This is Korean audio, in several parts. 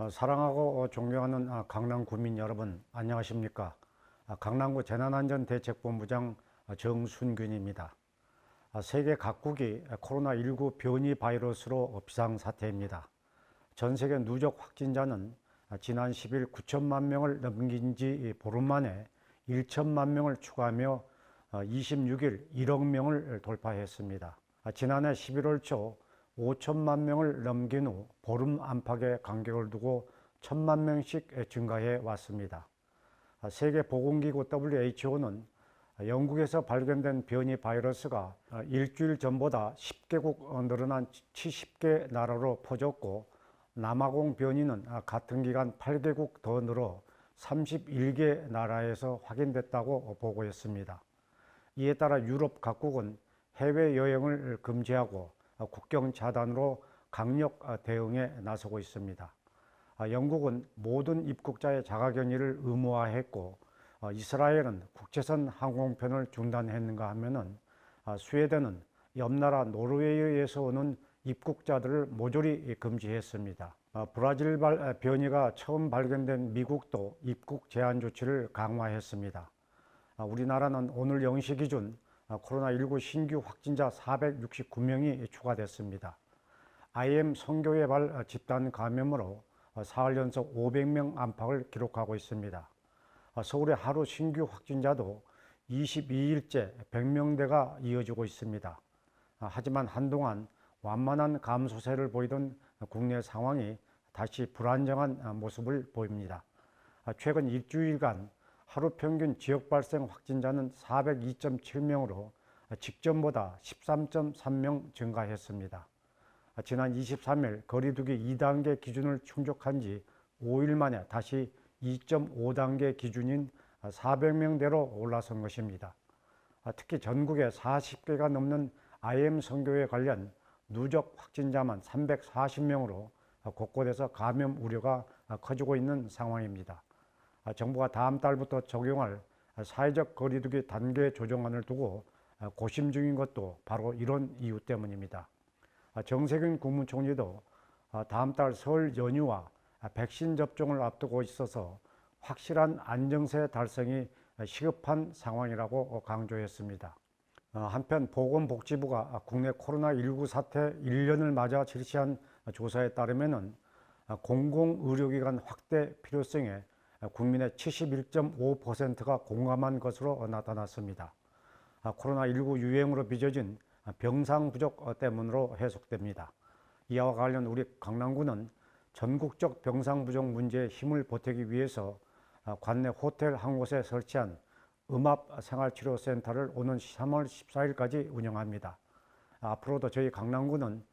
사랑하고 존경하는 강남 구민 여러분, 안녕하십니까? 강남구 재난안전대책본부장 정순균입니다. 세계 각국이 코로나19 변이 바이러스로 비상사태입니다. 전 세계 누적 확진자는 지난 10일 9천만 명을 넘긴 지 보름 만에 1천만 명을 추가하며 26일 1억 명을 돌파했습니다. 지난해 11월 초 5천만 명을 넘긴 후 보름 안팎의 간격을 두고 1천만 명씩 증가해 왔습니다. 세계보건기구 WHO는 영국에서 발견된 변이 바이러스가 일주일 전보다 10개국 늘어난 70개 나라로 퍼졌고, 남아공 변이는 같은 기간 8개국 더 늘어 31개 나라에서 확인됐다고 보고했습니다. 이에 따라 유럽 각국은 해외여행을 금지하고 국경 차단으로 강력 대응에 나서고 있습니다. 영국은 모든 입국자의 자가격리를 의무화했고, 이스라엘은 국제선 항공편을 중단했는가 하면은 스웨덴은 옆나라 노르웨이에서 오는 입국자들을 모조리 금지했습니다. 브라질발 변이가 처음 발견된 미국도 입국 제한 조치를 강화했습니다. 우리나라는 오늘 0시 기준 코로나19 신규 확진자 469명이 추가됐습니다. IM 선교회발 집단 감염으로 사흘 연속 500명 안팎을 기록하고 있습니다. 서울의 하루 신규 확진자도 22일째 100명대가 이어지고 있습니다. 하지만 한동안 완만한 감소세를 보이던 국내 상황이 다시 불안정한 모습을 보입니다. 최근 일주일간 하루 평균 지역 발생 확진자는 402.7명으로 직전보다 13.3명 증가했습니다. 지난 23일 거리두기 2단계 기준을 충족한 지 5일 만에 다시 2.5단계 기준인 400명대로 올라선 것입니다. 특히 전국에 40개가 넘는 IM 선교회 관련 누적 확진자만 340명으로 곳곳에서 감염 우려가 커지고 있는 상황입니다. 정부가 다음 달부터 적용할 사회적 거리두기 단계 조정안을 두고 고심 중인 것도 바로 이런 이유 때문입니다. 정세균 국무총리도 다음 달 설 연휴와 백신 접종을 앞두고 있어서 확실한 안정세 달성이 시급한 상황이라고 강조했습니다. 한편 보건복지부가 국내 코로나19 사태 1년을 맞아 실시한 조사에 따르면 공공의료기관 확대 필요성에 국민의 71.5%가 공감한 것으로 나타났습니다. 코로나19 유행으로 빚어진 병상 부족 때문으로 해석됩니다. 이와 관련 우리 강남구는 전국적 병상 부족 문제에 힘을 보태기 위해서 관내 호텔 한 곳에 설치한 음압생활치료센터를 오는 3월 14일까지 운영합니다. 앞으로도 저희 강남구는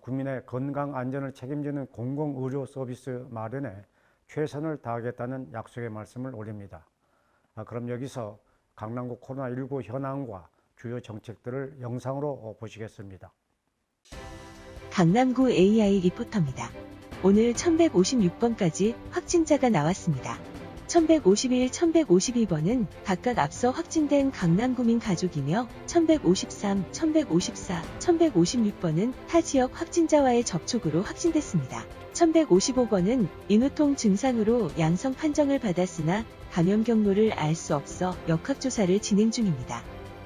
국민의 건강 안전을 책임지는 공공의료 서비스 마련에 최선을 다하겠다는 약속의 말씀을 올립니다. 그럼 여기서 강남구 코로나19 현황과 주요 정책들을 영상으로 보시겠습니다. 강남구 AI 리포터입니다. 오늘 1156번까지 확진자가 나왔습니다. 1151, 1152번은 각각 앞서 확진된 강남구민 가족이며 1153, 1154, 1156번은 타 지역 확진자와의 접촉으로 확진됐습니다. 1155번은 인후통 증상으로 양성 판정을 받았으나 감염 경로를 알 수 없어 역학조사를 진행 중입니다.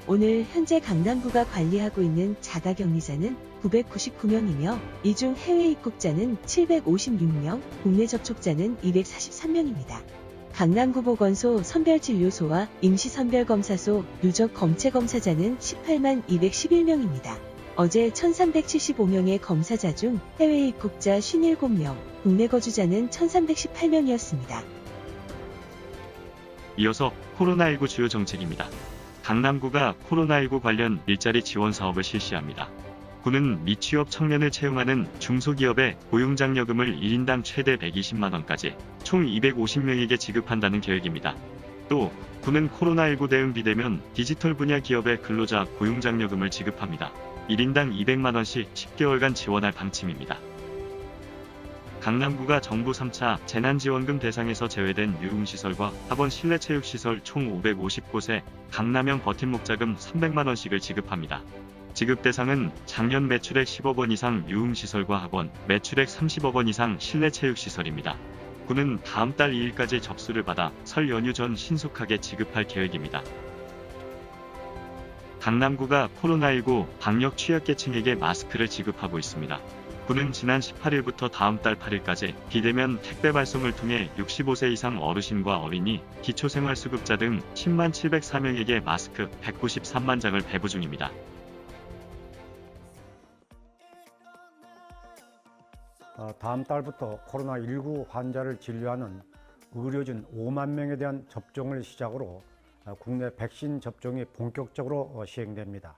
오늘 현재 강남구가 관리하고 있는 자가격리자는 999명이며 이 중 해외 입국자는 756명, 국내 접촉자는 243명입니다. 강남구 보건소 선별진료소와 임시선별검사소 누적 검체검사자는 18만 211명입니다. 어제 1375명의 검사자 중 해외 입국자 57명, 국내 거주자는 1318명이었습니다. 이어서 코로나19 주요 정책입니다. 강남구가 코로나19 관련 일자리 지원 사업을 실시합니다. 구는 미취업 청년을 채용하는 중소기업에 고용장려금을 1인당 최대 120만원까지 총 250명에게 지급한다는 계획입니다. 또 구는 코로나19 대응 비대면 디지털 분야 기업의 근로자 고용장려금을 지급합니다. 1인당 200만원씩 10개월간 지원할 방침입니다. 강남구가 정부 3차 재난지원금 대상에서 제외된 유흥시설과 학원 실내체육시설 총 550곳에 강남형 버팀목자금 300만원씩을 지급합니다. 지급 대상은 작년 매출액 10억 원 이상 유흥시설과 학원, 매출액 30억 원 이상 실내체육시설입니다. 군은 다음 달 2일까지 접수를 받아 설 연휴 전 신속하게 지급할 계획입니다. 강남구가 코로나19 방역 취약계층에게 마스크를 지급하고 있습니다. 군은 지난 18일부터 다음 달 8일까지 비대면 택배 발송을 통해 65세 이상 어르신과 어린이, 기초생활수급자 등 10만 704명에게 마스크 193만 장을 배부 중입니다. 다음 달부터 코로나19 환자를 진료하는 의료진 5만 명에 대한 접종을 시작으로 국내 백신 접종이 본격적으로 시행됩니다.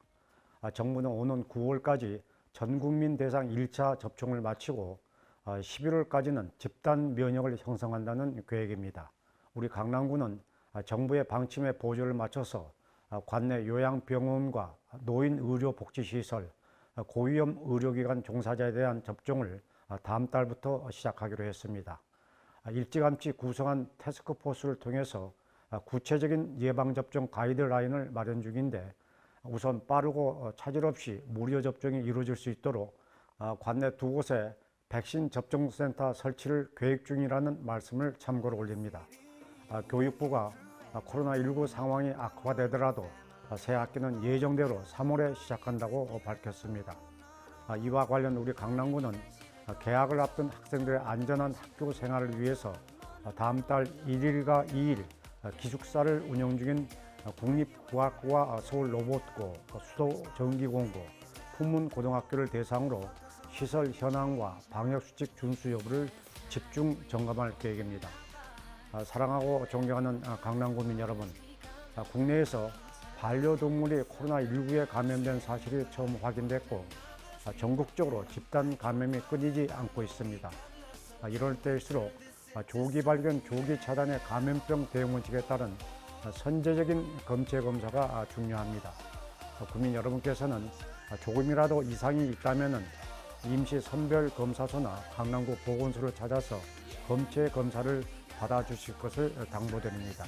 정부는 오는 9월까지 전 국민 대상 1차 접종을 마치고 11월까지는 집단 면역을 형성한다는 계획입니다. 우리 강남구는 정부의 방침에 보조를 맞춰서 관내 요양병원과 노인의료복지시설, 고위험 의료기관 종사자에 대한 접종을 다음 달부터 시작하기로 했습니다. 일찌감치 구성한 태스크포스를 통해서 구체적인 예방접종 가이드라인을 마련 중인데 우선 빠르고 차질 없이 무료 접종이 이루어질 수 있도록 관내 2곳에 백신 접종센터 설치를 계획 중이라는 말씀을 참고로 올립니다. 교육부가 코로나19 상황이 악화되더라도 새 학기는 예정대로 3월에 시작한다고 밝혔습니다. 이와 관련 우리 강남구는 개학을 앞둔 학생들의 안전한 학교 생활을 위해서 다음 달 1일과 2일 기숙사를 운영 중인 국립국악고와 서울로봇고, 수도전기공고, 풍문고등학교를 대상으로 시설 현황과 방역수칙 준수 여부를 집중 점검할 계획입니다. 사랑하고 존경하는 강남구민 여러분, 국내에서 반려동물이 코로나19에 감염된 사실이 처음 확인됐고 전국적으로 집단 감염이 끊이지 않고 있습니다. 이럴 때일수록 조기 발견, 조기 차단의 감염병 대응 원칙에 따른 선제적인 검체 검사가 중요합니다. 국민 여러분께서는 조금이라도 이상이 있다면 임시 선별검사소나 강남구 보건소를 찾아서 검체 검사를 받아주실 것을 당부드립니다.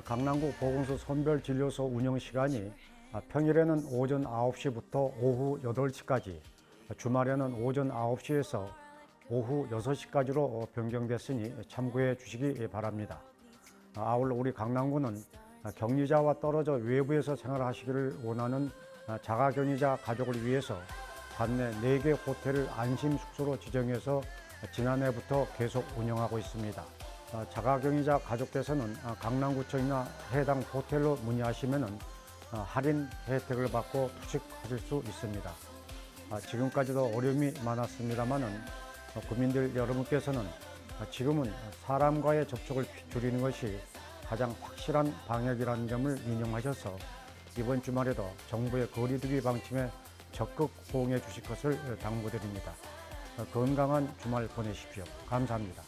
강남구 보건소 선별진료소 운영 시간이 평일에는 오전 9시부터 오후 8시까지, 주말에는 오전 9시에서 오후 6시까지로 변경됐으니 참고해 주시기 바랍니다. 아울러 우리 강남구는 격리자와 떨어져 외부에서 생활하시기를 원하는 자가격리자 가족을 위해서 관내 4개 호텔을 안심숙소로 지정해서 지난해부터 계속 운영하고 있습니다. 자가격리자 가족께서는 강남구청이나 해당 호텔로 문의하시면 할인 혜택을 받고 투숙하실 수 있습니다. 지금까지도 어려움이 많았습니다만 국민들 여러분께서는 지금은 사람과의 접촉을 줄이는 것이 가장 확실한 방역이라는 점을 인용하셔서 이번 주말에도 정부의 거리두기 방침에 적극 호응해 주실 것을 당부드립니다. 건강한 주말 보내십시오. 감사합니다.